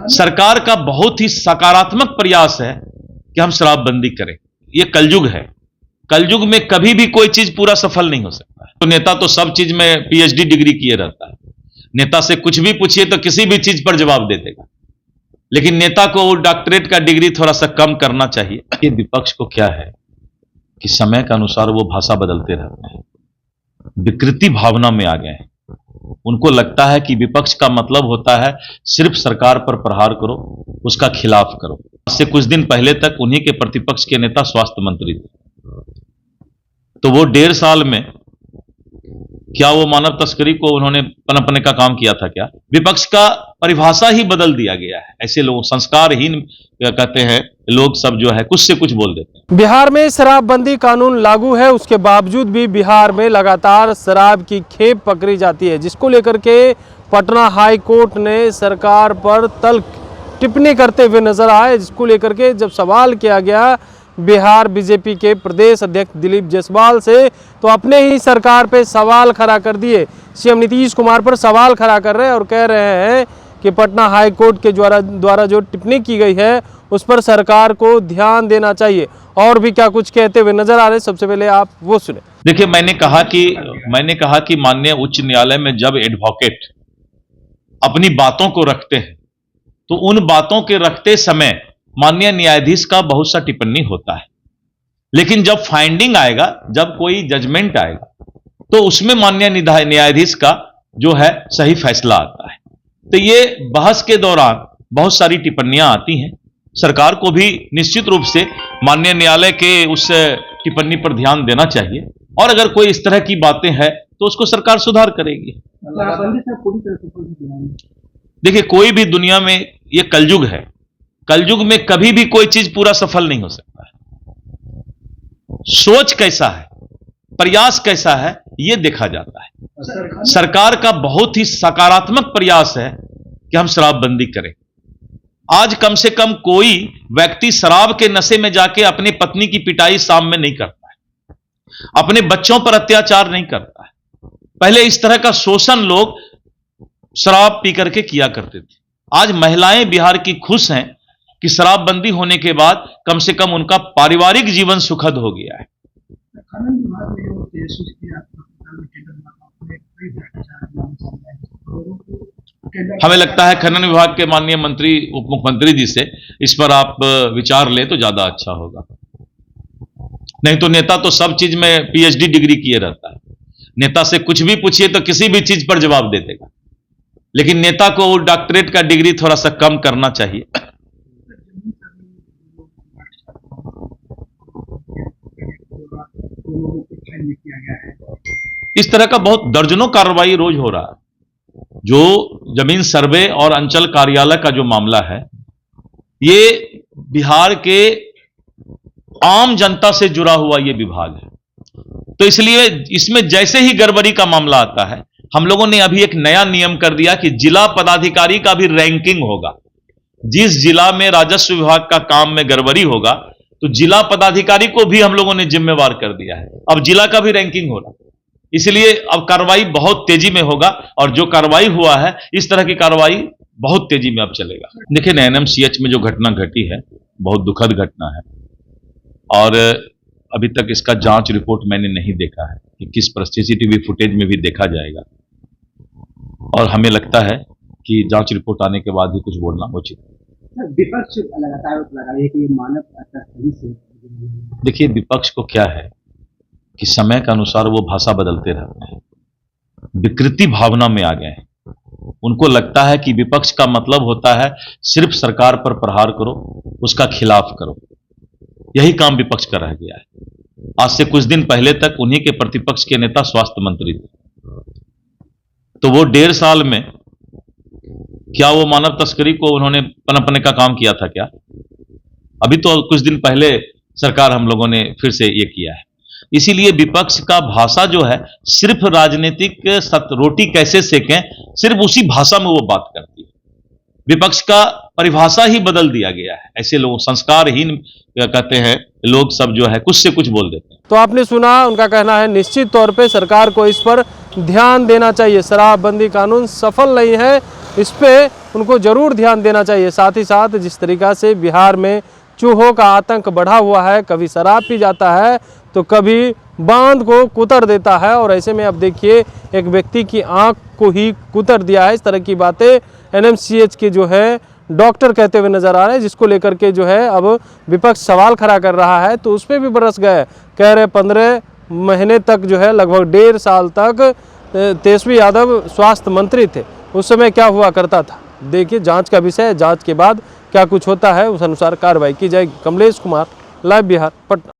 सरकार का बहुत ही सकारात्मक प्रयास है कि हम शराबबंदी करें। ये कलयुग है, कलयुग में कभी भी कोई चीज पूरा सफल नहीं हो सकता है। तो नेता तो सब चीज में पीएचडी डिग्री किए रहता है। नेता से कुछ भी पूछिए तो किसी भी चीज पर जवाब दे देगा, लेकिन नेता को डॉक्टरेट का डिग्री थोड़ा सा कम करना चाहिए। कि विपक्ष को क्या है कि समय के अनुसार वो भाषा बदलते रहते हैं, विकृति भावना में आ गए हैं। उनको लगता है कि विपक्ष का मतलब होता है सिर्फ सरकार पर प्रहार करो, उसका खिलाफ करो। आज से कुछ दिन पहले तक उन्हीं के प्रतिपक्ष के नेता स्वास्थ्य मंत्री थे, तो वो 1.5 साल में क्या वो मानव तस्करी को उन्होंने पनपने का काम किया था क्या? विपक्ष का परिभाषा ही बदल दिया गया है। ऐसे लोग संस्कारहीन कहते हैं लोग, सब जो है कुछ से कुछ बोल देते हैं। बिहार में शराबबंदी कानून लागू है, उसके बावजूद भी बिहार में लगातार शराब की खेप पकड़ी जाती है, जिसको लेकर के पटना हाई कोर्ट ने सरकार पर तल्ख टिप्पणी करते हुए नजर आए। जिसको लेकर के जब सवाल किया गया बिहार बीजेपी के प्रदेश अध्यक्ष दिलीप जायसवाल से, तो अपने ही सरकार पे सवाल खड़ा कर दिए। सीएम नीतीश कुमार पर सवाल खड़ा कर रहे हैं और कह रहे हैं कि पटना हाई कोर्ट के द्वारा जो टिप्पणी की गई है उस पर सरकार को ध्यान देना चाहिए। और भी क्या कुछ कहते हुए नजर आ रहे हैं, सबसे पहले आप वो सुने। देखिए, मैंने कहा कि माननीय उच्च न्यायालय में जब एडवोकेट अपनी बातों को रखते हैं तो उन बातों के रखते समय माननीय न्यायाधीश का बहुत सा टिप्पणी होता है, लेकिन जब फाइंडिंग आएगा, जब कोई जजमेंट आएगा, तो उसमें माननीय न्यायाधीश का जो है सही फैसला आता है। तो ये बहस के दौरान बहुत सारी टिप्पणियां आती हैं। सरकार को भी निश्चित रूप से माननीय न्यायालय के उस टिप्पणी पर ध्यान देना चाहिए, और अगर कोई इस तरह की बातें हैं तो उसको सरकार सुधार करेगी। देखिए, कोई भी दुनिया में, ये कलयुग है, कलयुग में कभी भी कोई चीज पूरा सफल नहीं हो सकता है। सोच कैसा है, प्रयास कैसा है, यह देखा जाता है। सरकार का बहुत ही सकारात्मक प्रयास है कि हम शराबबंदी करें। आज कम से कम कोई व्यक्ति शराब के नशे में जाके अपनी पत्नी की पिटाई शाम में नहीं करता है, अपने बच्चों पर अत्याचार नहीं करता है। पहले इस तरह का शोषण लोग शराब पी करके किया करते थे। आज महिलाएं बिहार की खुश हैं कि शराबबंदी होने के बाद कम से कम उनका पारिवारिक जीवन सुखद हो गया है। हमें लगता है खनन विभाग के माननीय मंत्री, उप मुख्यमंत्री जी से इस पर आप विचार ले तो ज्यादा अच्छा होगा। नहीं तो नेता तो सब चीज में पीएचडी डिग्री किए रहता है। नेता से कुछ भी पूछिए तो किसी भी चीज पर जवाब दे देगा, लेकिन नेता को डॉक्टरेट का डिग्री थोड़ा सा कम करना चाहिए। इस तरह का बहुत दर्जनों कार्रवाई रोज हो रहा है। जो जमीन सर्वे और अंचल कार्यालय का जो मामला है, ये बिहार के आम जनता से जुड़ा हुआ ये विभाग है, तो इसलिए इसमें जैसे ही गड़बड़ी का मामला आता है, हम लोगों ने अभी एक नया नियम कर दिया कि जिला पदाधिकारी का भी रैंकिंग होगा। जिस जिला में राजस्व विभाग का काम में गड़बड़ी होगा तो जिला पदाधिकारी को भी हम लोगों ने जिम्मेवार कर दिया है। अब जिला का भी रैंकिंग हो रहा है, इसलिए अब कार्रवाई बहुत तेजी में होगा, और जो कार्रवाई हुआ है इस तरह की कार्रवाई बहुत तेजी में अब चलेगा। देखिए, एनएमसीएच में जो घटना घटी है बहुत दुखद घटना है, और अभी तक इसका जांच रिपोर्ट मैंने नहीं देखा है कि किस पर सीसीटीवी फुटेज में भी देखा जाएगा, और हमें लगता है कि जांच रिपोर्ट आने के बाद ही कुछ बोलना उचित है। विपक्ष लगातार लगा रही है कि मानव तस्करी से। देखिए, विपक्ष को क्या है कि समय के अनुसार वो भाषा बदलते रहते हैं, विकृति भावना में आ गए हैं। उनको लगता है कि विपक्ष का मतलब होता है सिर्फ सरकार पर प्रहार करो, उसका खिलाफ करो। यही काम विपक्ष का रह गया है। आज से कुछ दिन पहले तक उन्हीं के प्रतिपक्ष के नेता स्वास्थ्य मंत्री थे, तो वो 1.5 साल में क्या वो मानव तस्करी को उन्होंने पनपने का काम किया था क्या? अभी तो कुछ दिन पहले सरकार हम लोगों ने फिर से ये किया है। इसीलिए विपक्ष का भाषा जो है सिर्फ राजनीतिक रोटी कैसे सेकें, सिर्फ उसी भाषा में वो बात करती है। विपक्ष का परिभाषा ही बदल दिया गया है। ऐसे लोग संस्कारहीन कहते हैं लोग, सब जो है कुछ से कुछ बोल देते हैं। तो आपने सुना, उनका कहना है निश्चित तौर पे सरकार को इस पर ध्यान देना चाहिए। शराबबंदी कानून सफल नहीं है, इस पे उनको ज़रूर ध्यान देना चाहिए। साथ ही साथ जिस तरीक़ा से बिहार में चूहों का आतंक बढ़ा हुआ है, कभी शराब पी जाता है तो कभी बांध को कुतर देता है, और ऐसे में अब देखिए एक व्यक्ति की आंख को ही कुतर दिया है। इस तरह की बातें एनएमसीएच के जो है डॉक्टर कहते हुए नज़र आ रहे हैं, जिसको लेकर के जो है अब विपक्ष सवाल खड़ा कर रहा है। तो उस पर भी बरस गए, कह रहे 15 महीने तक जो है लगभग 1.5 साल तक तेजस्वी यादव स्वास्थ्य मंत्री थे, उस समय क्या हुआ करता था। देखिए जांच का विषय है, जांच के बाद क्या कुछ होता है उस अनुसार कार्रवाई की जाएगी। कमलेश कुमार, लाइव बिहार, पटना।